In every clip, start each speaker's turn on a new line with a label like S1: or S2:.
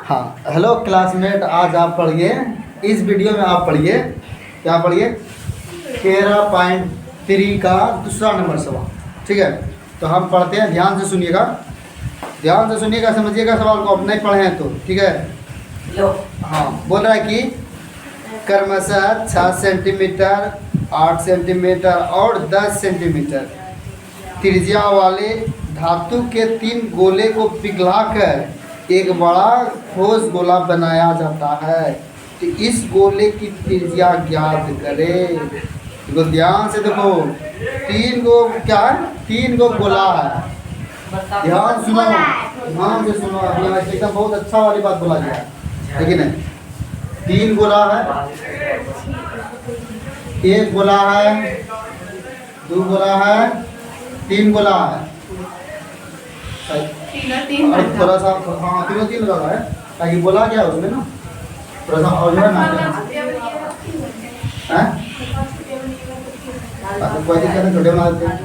S1: हाँ, hello classmate, आज आप पढ़िए, इस वीडियो में आप पढ़िए, क्या पढ़िए, 13.3 का दूसरा नंबर सवाल। ठीक है, तो हम पढ़ते हैं, ध्यान से सुनिएगा, समझिएगा सवाल को, अब नहीं पढ़े हैं तो ठीक है। हाँ, बोल रहा है कि क्रमशः 6 सेंटीमीटर, 8 सेंटीमीटर और 10 सेंटीमीटर त्रिज्या वाले धातु के 3 गोले को पिघलाकर एक बड़ा ठोस गोला बनाया जाता है। तो इस गोले की त्रिज्या ज्ञात करें। तो ध्यान से देखो, 3 गो क्या है, 3 गो गोला है। ध्यान से सुनो, एकदम बहुत अच्छा वाली बात बोला गया है कि नहीं। 3 गोला है, 1 गोला है, 2 गोला है, 3 गोला है। और थोड़ा सा हाँ, तीन लगा है ताकि बोला क्या उसमें ना, थोड़ा सा और है ना, कोई दिक्कत नहीं, छोटे बना देते हैं।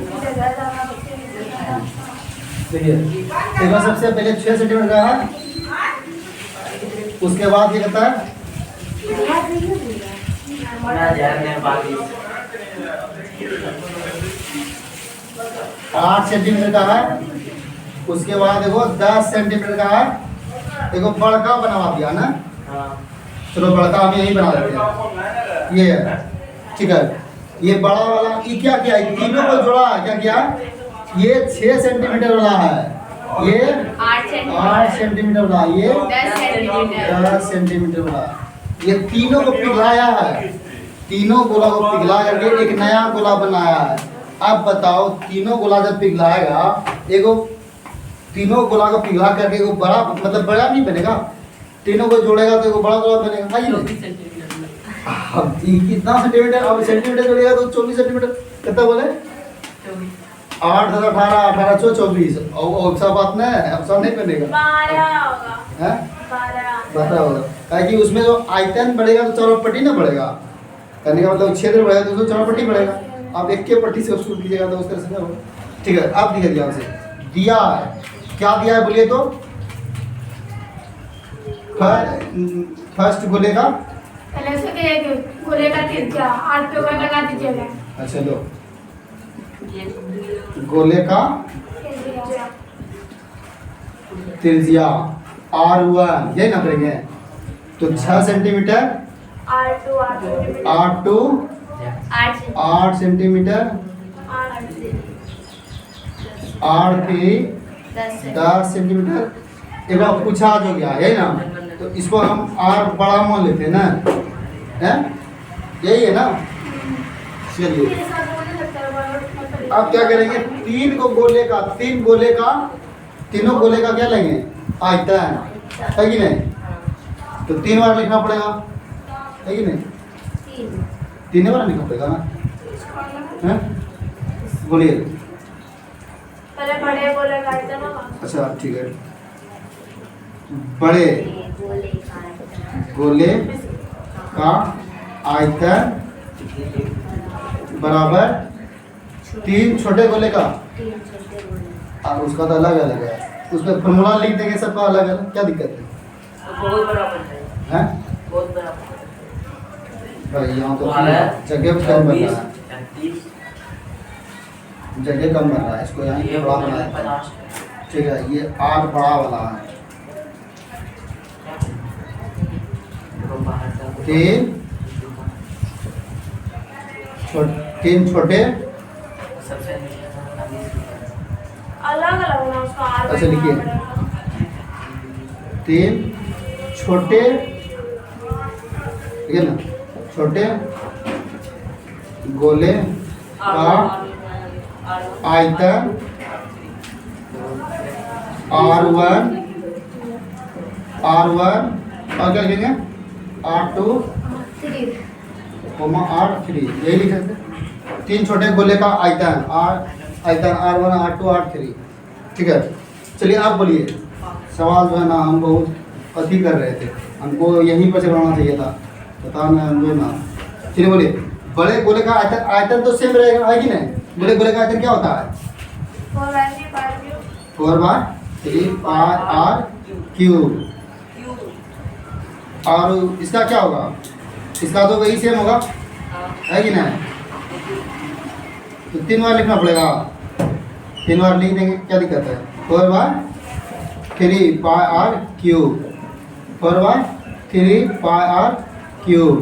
S1: देखिए, एक बार सबसे पहले 6 सेंटीमीटर का है, उसके बाद ये कहता है 8 सेंटीमीटर का है, उसके बाद देखो 10 सेंटीमीटर का है। देखो बड़का बनवा दिया ना, चलो बड़का हम यही बना देते हैं, ये है ठीक है। ये बड़ा वाला ये क्या किया, तीनों को जोड़ा, क्या किया, ये 6 सेंटीमीटर वाला है, ये 8 सेंटीमीटर वाला, ये 10 सेंटीमीटर वाला, ये तीनों को पिघलाया है, तीनों गोला को पिघला करके एक नया गोला बनाया है। अब बताओ, तीनों गोला जब पिघलाएगा, एगो तीनों गोला को पिघला करके एगो बड़ा, मतलब बड़ा नहीं बनेगा, तीनों को जोड़ेगा तो एगो बड़ा गोला बनेगा। अब कितना सेंटीमीटर, अब सेंटीमीटर जोड़ेगा तो 24 सेंटीमीटर, कितना बोले, 8 10 18 18 24, और सब बात नहीं है, अब सब नहीं बनेगा, 12 होगा, कि उसमें जो आयतन बढ़ेगा तो चौरपट्टी ना बढ़ेगा, करने का मतलब क्षेत्र बढ़ेगा तो उसमें चौरपट्टी बढ़ेगा। अब एक के पट्टी से उसको कीजिएगा तो उस तरह से होगा। ठीक है, अब दिखा ध्यान से, दिया है, क्या दिया है बोलिए तो, फर्स्ट गोले का गोले का त्रिज्या 8 पे लगा दीजिएगा। अच्छा लो, गोले का त्रिज्या R1 यही ना करेंगे, तो 6 सेंटीमीटर, 8 सेंटीमीटर, R3 10 सेंटीमीटर। एक बार पूछा जो गया है ना, तो इसको हम R बड़ा मान लेते हैं ना, है यही है ना। चलिए अब क्या करेंगे, 3 गोले का, तीनों गोले का क्या लेंगे, आयतन, है कि नहीं, तो 3 बार लिखना पड़ेगा, है कि नहीं, 3 बार लिखना पड़ेगा ना, है बोलिए।
S2: बड़े गोले का आयतन होगा।
S1: अच्छा ठीक है, बड़े गोले का आयतन बराबर 3 छोटे गोले का, और उसका तो अलग अलग है, उसमें फॉर्मूला लिख देंगे सबका अलग अलग, क्या दिक्कत है,
S3: बहुत बड़ा
S1: हैं,
S3: बहुत बड़ा
S1: भाई यहाँ तो जगह कम बन रहा है, जगह कम बन रहा है, इसको यहाँ बड़ा बनाया है। ठीक है, ये 8 बड़ा वाला है, 3 छोटे,
S2: अलग अलग ना उसका आर।
S1: अच्छा लिखिए, 3 छोटे, ठीक है ना, छोटे गोले का आयतन R1 और क्या लिखेंगे, R2 R3, यही लिखेंगे। 3 छोटे गोले का आयतन R1 R2 R3। ठीक है, चलिए आप बोलिए, सवाल जो है ना हम बहुत अति कर रहे थे, हमको यहीं पर से बनाना चाहिए था, पता नहीं ना। चलिए बोलिए, बड़े गोले का आयतन तो सेम रहेगा, है कि नहीं, बड़े गोले का आयतन क्या होता है, 4/3 r³ और इसका क्या होगा, इसका तो वही सेम होगा, है कि नहीं? तो 3 बार लिखना पड़ेगा, 3 बार लिख देंगे, क्या दिक्कत है। 4/3 pi r cube, 4/3 pi r cube,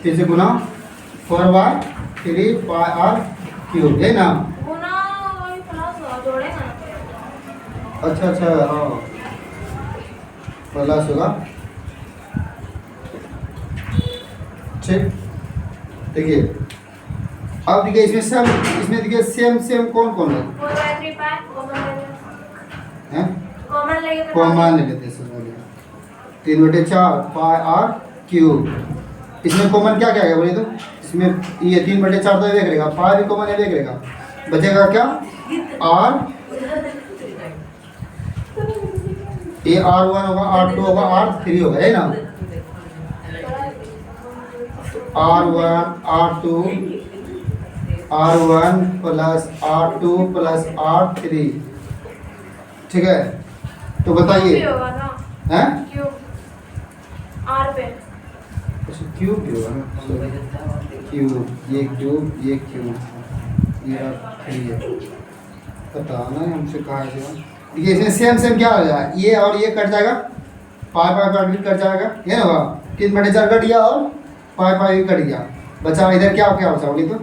S1: फिर से गुना 4/3 पाई आर क्यूब, है ना?
S2: गुना वही प्लस जोड़ेगा ना।
S1: अच्छा हाँ, प्लस होगा, ठीक। देखिए अब देखिए इसमें देखिए सेम कौन कौन है,
S2: 4/3 पाई
S1: हैं?
S2: कॉमन लेंगे तो
S1: कॉमन ले लेते हैं, समझ 3/4 पाई आर क्यूब। इसमें कॉमन क्या क्या है बोलिए तो, इसमें ये 3/4 तो ये देख रहेगा, पाई भी कॉमन है देख रहेगा, बचेगा क्या आर, ये R1 होगा, R2 होगा, R3 होगा, है ना? R1 R2 R1 plus R2 plus R3, ठीक है। तो बताइए,
S2: होगा ना
S1: हैं?
S2: क्यूब आर पे
S1: अच्छा क्यूब भी होगा ना, क्यूब, ये क्यूब, ये क्यूब, ये R3 है, पता ना हमसे कहा है। देखिए इसमें सेम क्या हो जाएगा, ये और ये कट जाएगा, पाई भी कट जाएगा, ये ना होगा, 3/4 कट गया और पाई भी कट गया, बचा इधर क्या बचा बोलिए तो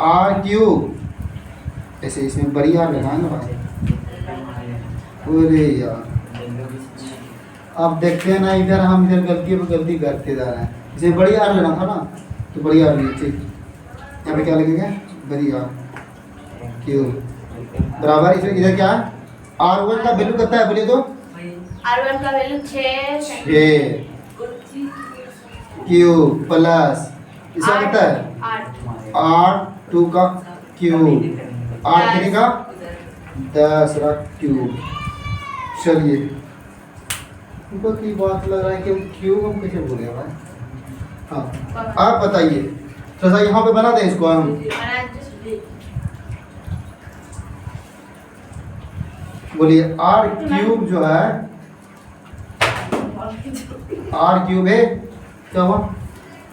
S1: आर क्यूब। ऐसे इसमें बड़ी आर लगा है ना भाई, अरे यार अब देखते हैं ना, इधर हम इधर गलती करते जा रहे हैं, इसे बड़ी आर लेना था ना, तो बड़ी आर लिए, ठीक। यहाँ पे क्या लगेगा, बड़ी आर क्यूब बराबर, इसमें इधर क्या है, R1 का वैल्यू कितना है बोलिए तो,
S2: R1 का वैल्यू 6
S1: क्यूब प्लस इसका कितना है
S2: 8
S1: R2 का क्यूब, R3 का 10 क्यूब। चलिए उनको की बात लग रहा है कि क्यूब हम कैसे बोले भाई। हाँ आप बताइए थोड़ा सा, यहाँ पे बना दें इसको हम, बोलिए R क्यूब जो है, R क्यूब है क्या हुआ,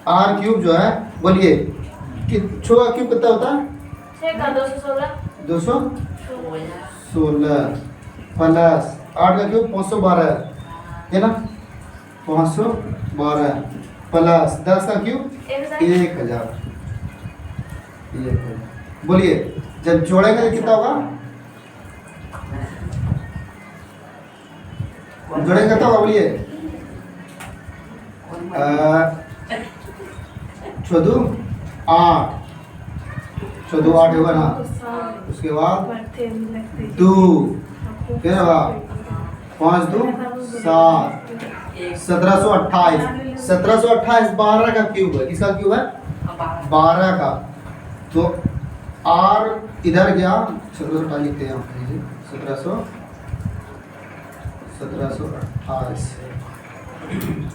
S1: R क्यूब जो है बोलिए कि 6 का क्यूब कितना होता है,
S2: 6 का 216
S1: प्लस 8 का क्यूब 512 है ना, 512 प्लस 10 का क्यूब 1000। बोलिए जब जोड़ेंगे तो कितना होगा, जोड़ेंगे कितना होगा बोलिए, 14 8 होगा ना, उसके बाद 2 फिर होगा 5 2 7 1728 12 का क्यूब है, किसका क्यूब है 12 का। तो R इधर गया 1728 लिखते हैं 1728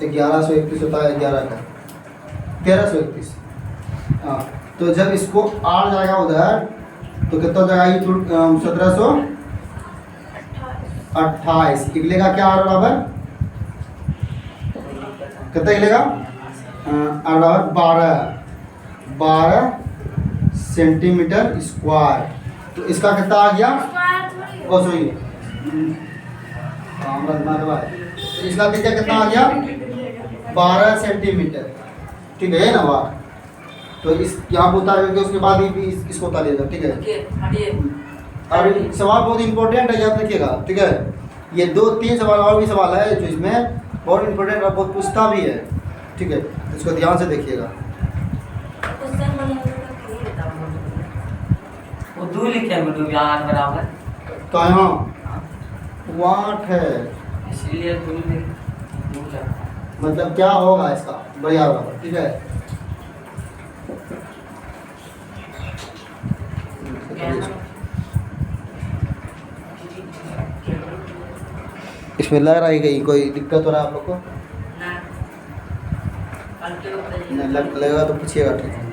S1: 1131 होता है 11 का 1331। हाँ तो जब इसको R जाएगा उधर तो कितना हो जाएगा, ये 1728 निकलेगा क्या R बराबर कितना निकलेगा, R बराबर 12 सेंटीमीटर स्क्वायर। तो इसका कितना आ गया, ओ सॉरी इसका कितना आ गया 12 सेंटीमीटर, ठीक है ना बात। तो इस यहाँ उतार करके उसके बाद ही इसको उतार लिया, ठीक है। और सवाल बहुत इंपॉर्टेंट है, याद रखिएगा, ठीक है। ये 2-3 सवाल और भी सवाल है जो इसमें बहुत इंपॉर्टेंट और बहुत पूछता भी है, ठीक है। इसको ध्यान से देखिएगा।
S3: वो 2 लिखे हैं मतलब यार बराबर,
S1: तो यहाँ 8 है,
S3: इसलिए 2
S1: मतलब क्या होगा इसका बढ़िया बराबर, ठीक है। इसमें लग रहा है कि कोई दिक्कत हो रहा है आप लोग को,
S3: ना
S1: लगेगा तो पूछिएगा, ठीक है।